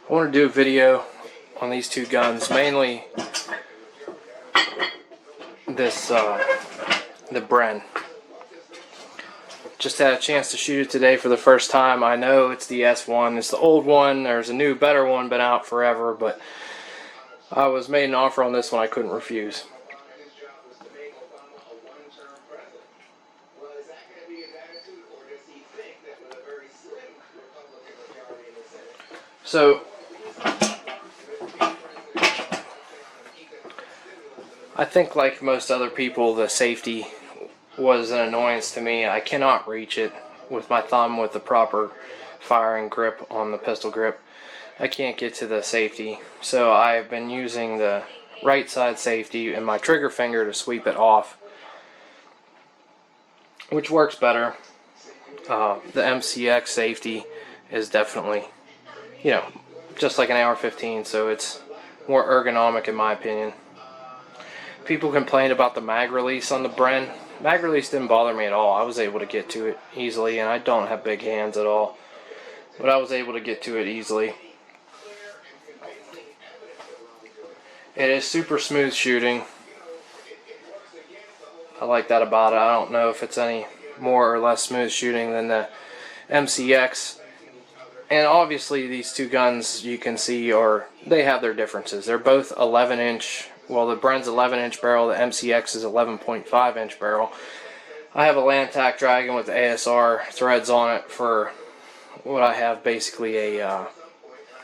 I want to do a video on these two guns, mainly this the Bren. Just had a chance to shoot it today for the first time. I know it's the S1, it's the old one. There's a new, better one, been out forever, but I was made an offer on this one I couldn't refuse. So I think, like most other people, the safety was an annoyance to me. I cannot reach it with my thumb with the proper firing grip on the pistol grip. I can't get to the safety, so I've been using the right side safety and my trigger finger to sweep it off, which works better. The MCX safety is definitely, you know, just like an AR-15, so it's more ergonomic in my opinion. People complained about the mag release on the Bren. Mag release didn't bother me at all. I was able to get to it easily, and I don't have big hands at all, but I was able to get to it easily. It is super smooth shooting. I like that about it. I don't know if it's any more or less smooth shooting than the MCX. And obviously these two guns, you can see, they have their differences. They're both 11-inch. Well, the Bren's 11-inch barrel, the MCX is 11.5-inch barrel. I have a Lantac Dragon with ASR threads on it for what I have basically a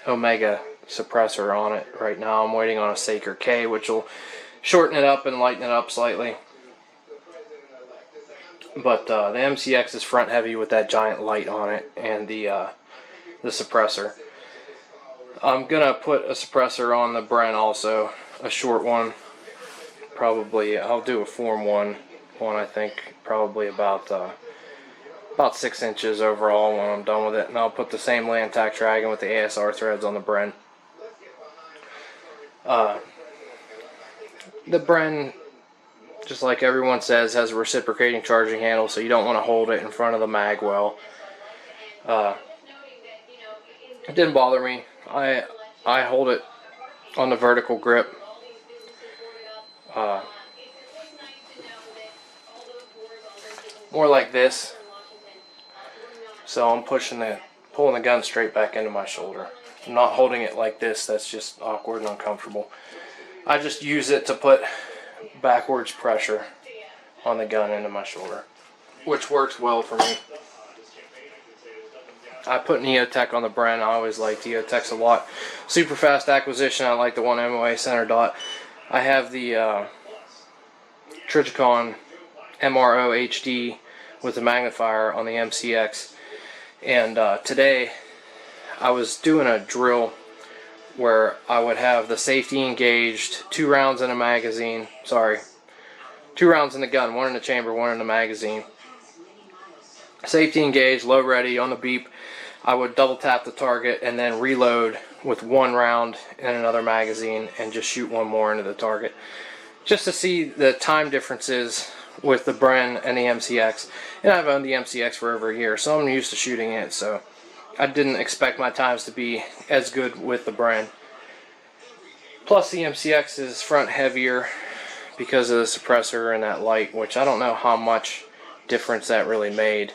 Omega suppressor on it right now. I'm waiting on a Saker K, which will shorten it up and lighten it up slightly. But the MCX is front heavy with that giant light on it and the suppressor. I'm gonna put a suppressor on the Bren also, a short one. Probably I'll do a Form 1 I think, probably about 6 inches overall when I'm done with it, and I'll put the same Lantac Dragon with the ASR threads on the Bren. The Bren, just like everyone says, has a reciprocating charging handle, so you don't want to hold it in front of the mag well. It didn't bother me. I hold it on the vertical grip. More like this. So I'm pulling the gun straight back into my shoulder. I'm not holding it like this. That's just awkward and uncomfortable. I just use it to put backwards pressure on the gun into my shoulder, which works well for me. I put Neotech on the Bren. I always liked Neotechs a lot. Super fast acquisition. I like the 1 MOA center dot. I have the Trijicon MRO HD with the magnifier on the MCX. And today I was doing a drill where I would have the safety engaged, 2 rounds in a magazine. Sorry, 2 rounds in the gun, 1 in the chamber, 1 in the magazine. Safety engaged, low ready, on the beep. I would double tap the target and then reload with 1 round in another magazine and just shoot 1 more into the target. Just to see the time differences with the Bren and the MCX. And I've owned the MCX for over a year, so I'm used to shooting it, so I didn't expect my times to be as good with the Bren. Plus the MCX is front heavier because of the suppressor and that light, which I don't know how much difference that really made,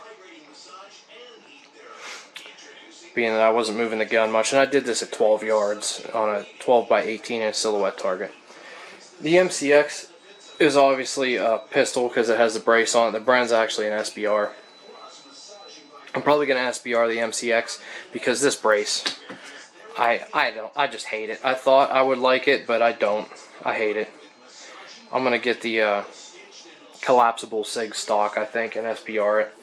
being that I wasn't moving the gun much, and I did this at 12 yards on a 12 by 18 inch silhouette target. The MCX is obviously a pistol because it has the brace on it. The Bren's actually an SBR. I'm probably going to SBR the MCX because this brace, I just hate it. I thought I would like it, but I don't. I hate it. I'm going to get the collapsible SIG stock, I think, and SBR it.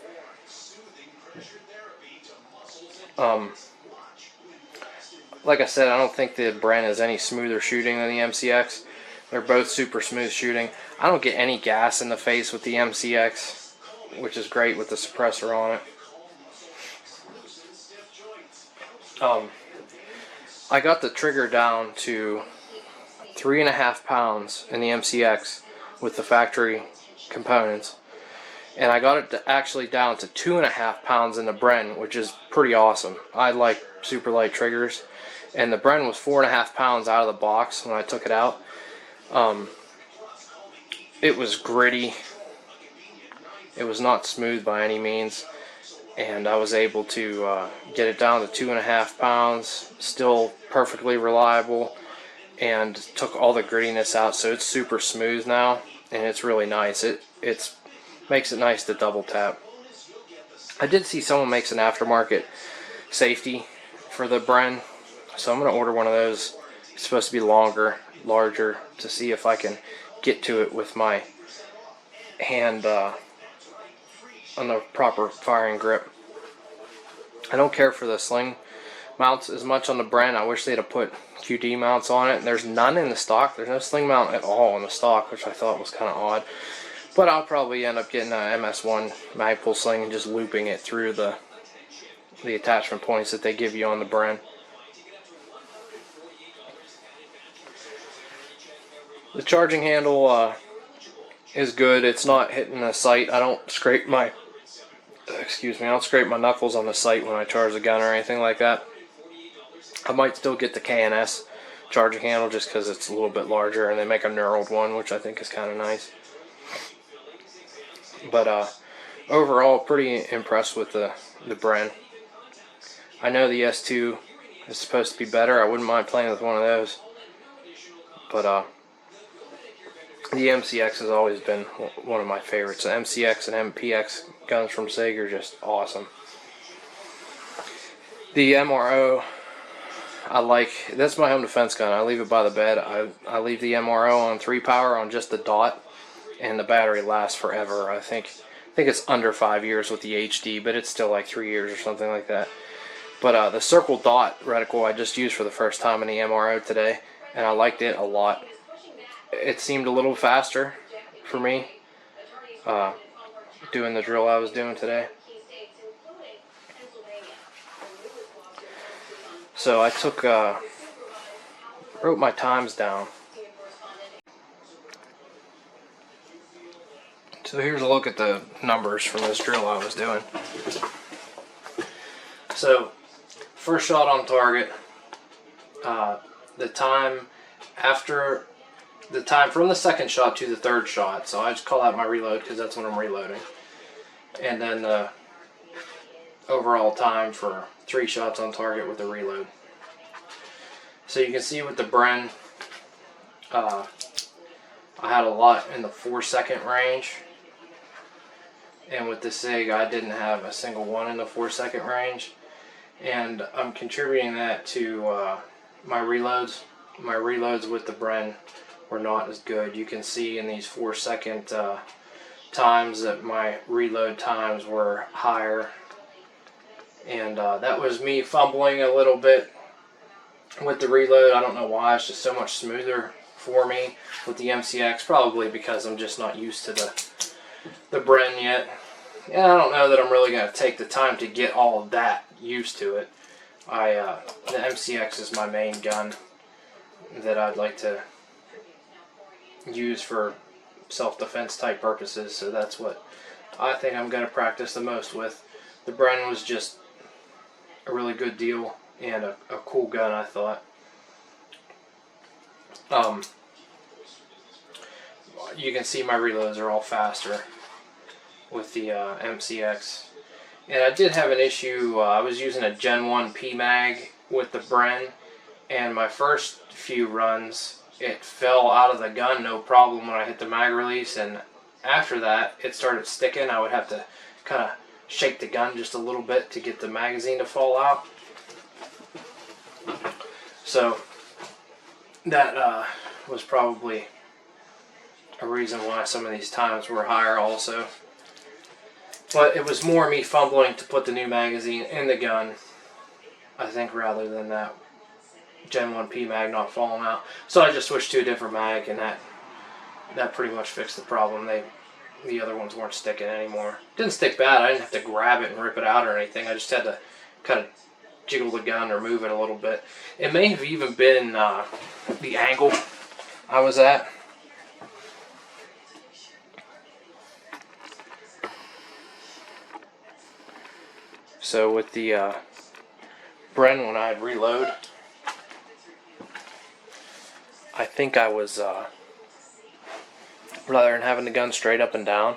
Like I said, I don't think the Bren is any smoother shooting than the MCX. They're both super smooth shooting. I don't get any gas in the face with the MCX, which is great with the suppressor on it. I got the trigger down to 3.5 pounds in the MCX with the factory components, and I got it actually down to 2.5 pounds in the Bren, which is pretty awesome. I like super light triggers, and the Bren was 4.5 pounds out of the box when I took it out. It was gritty. It was not smooth by any means, and I was able to get it down to 2.5 pounds, still perfectly reliable, and took all the grittiness out, so it's super smooth now, and it's really nice. It makes it nice to double tap. I did see someone makes an aftermarket safety for the Bren, so I'm going to order one of those. It's supposed to be longer, larger, to see if I can get to it with my hand on the proper firing grip. I don't care for the sling mounts as much on the Bren. I wish they'd have put QD mounts on it. There's none in the stock. There's no sling mount at all in the stock, which I thought was kind of odd. But I'll probably end up getting a MS1 Magpul sling and just looping it through the attachment points that they give you on the Bren. The charging handle is good. It's not hitting the sight. I don't scrape my knuckles on the sight when I charge the gun or anything like that. I might still get the K&S charging handle just because it's a little bit larger, and they make a knurled one, which I think is kind of nice. But overall, pretty impressed with the Bren. I know the S2 is supposed to be better. I wouldn't mind playing with one of those. But the MCX has always been one of my favorites. The MCX and MPX guns from Sig are just awesome. The MRO, I like. That's my home defense gun. I leave it by the bed. I leave the MRO on 3 power on just the dot, and the battery lasts forever. I think it's under 5 years with the HD, but it's still like 3 years or something like that. But the circle dot reticle I just used for the first time in the MRO today, and I liked it a lot. It seemed a little faster for me doing the drill I was doing today. So I wrote my times down. So here's a look at the numbers from this drill I was doing. So first shot on target, the time from the second shot to the third shot, so I just call that my reload because that's when I'm reloading. And then the overall time for 3 shots on target with the reload. So you can see with the Bren, I had a lot in the 4-second range. And with the Sig, I didn't have a single one in the 4-second range. And I'm contributing that to my reloads. My reloads with the Bren were not as good. You can see in these 4-second times that my reload times were higher, and that was me fumbling a little bit with the reload. I don't know why. It's just so much smoother for me with the MCX, probably because I'm just not used to the Bren yet, and I don't know that I'm really going to take the time to get all of that used to it. The MCX is my main gun that I'd like to use for self-defense type purposes, so that's what I think I'm going to practice the most with. The Bren was just a really good deal and a cool gun, I thought. You can see my reloads are all faster with the MCX. And I did have an issue. I was using a Gen 1 PMag with the Bren, and my first few runs, it fell out of the gun no problem when I hit the mag release, and after that it started sticking. I would have to kind of shake the gun just a little bit to get the magazine to fall out. So that was probably a reason why some of these times were higher also. But it was more me fumbling to put the new magazine in the gun, I think, rather than that Gen 1 PMag not falling out. So I just switched to a different mag, and that pretty much fixed the problem. The other ones weren't sticking anymore. Didn't stick bad. I didn't have to grab it and rip it out or anything. I just had to kind of jiggle the gun or move it a little bit. It may have even been the angle I was at. So with the Bren, when I'd reload, I think I was, rather than having the gun straight up and down,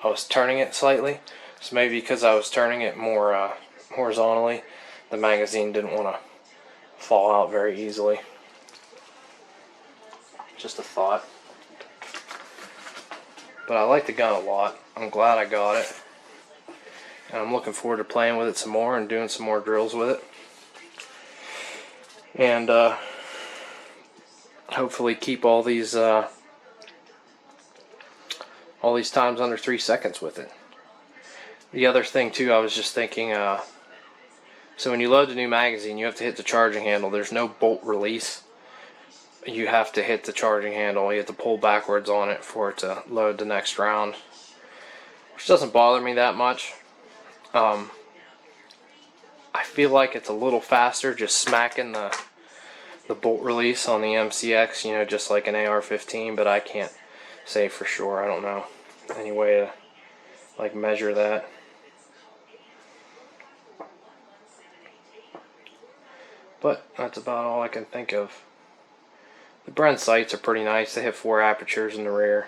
I was turning it slightly. So maybe because I was turning it more horizontally, the magazine didn't want to fall out very easily. Just a thought. But I like the gun a lot. I'm glad I got it. And I'm looking forward to playing with it some more and doing some more drills with it. And hopefully keep all these times under 3 seconds with it. The other thing too, I was just thinking, so when you load the new magazine, you have to hit the charging handle. There's no bolt release. You have to hit the charging handle. You have to pull backwards on it for it to load the next round, which doesn't bother me that much. I feel like it's a little faster just smacking the bolt release on the MCX, you know, just like an AR-15, but I can't say for sure. I don't know any way to like measure that. But that's about all I can think of. The Bren sights are pretty nice. They have 4 apertures in the rear.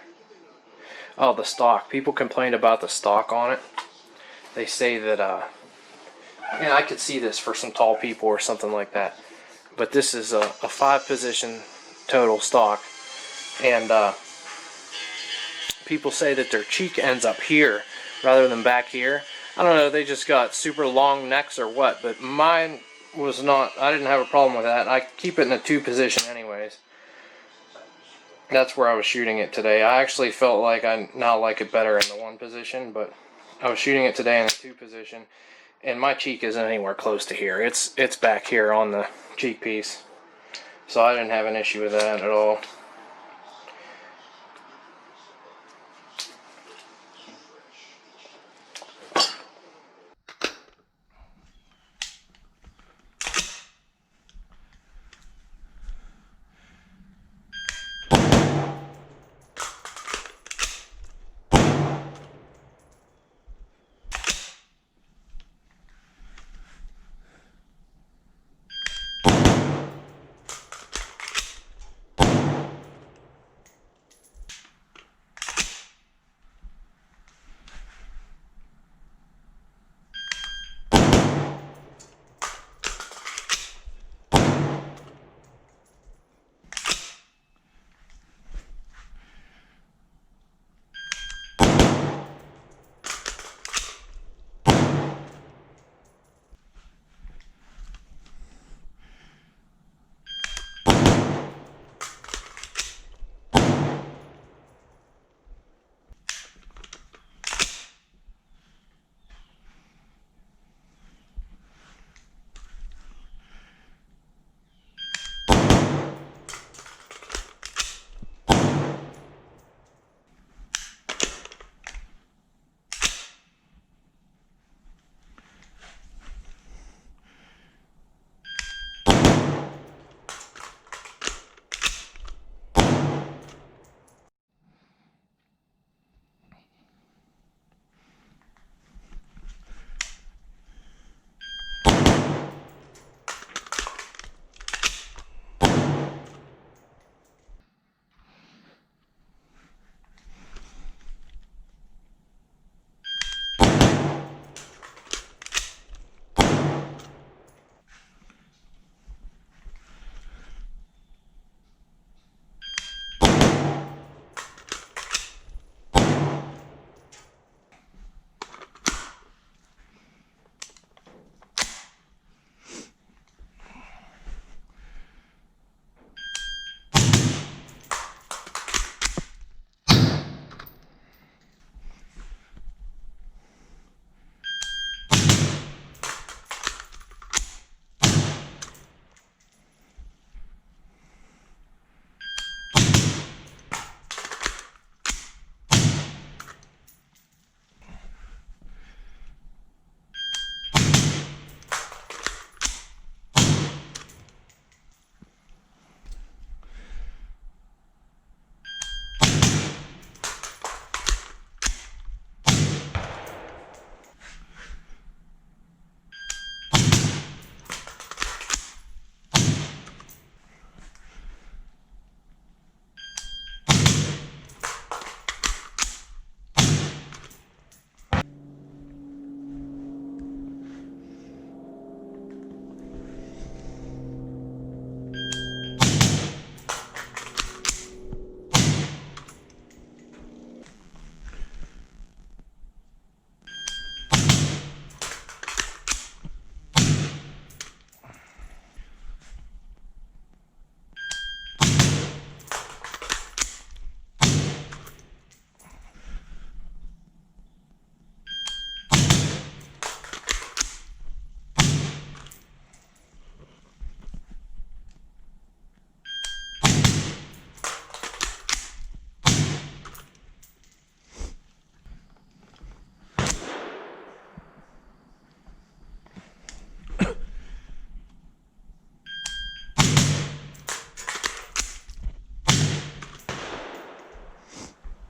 Oh, the stock. People complained about the stock on it. They say that, and I could see this for some tall people or something like that. But this is a 5-position total stock. And people say that their cheek ends up here rather than back here. I don't know, they just got super long necks or what, but mine was not. I didn't have a problem with that. I keep it in a 2 position anyways. That's where I was shooting it today. I actually felt like I now like it better in the 1 position, but I was shooting it today in a 2 position, and my cheek isn't anywhere close to here. It's back here on the cheek piece, so I didn't have an issue with that at all.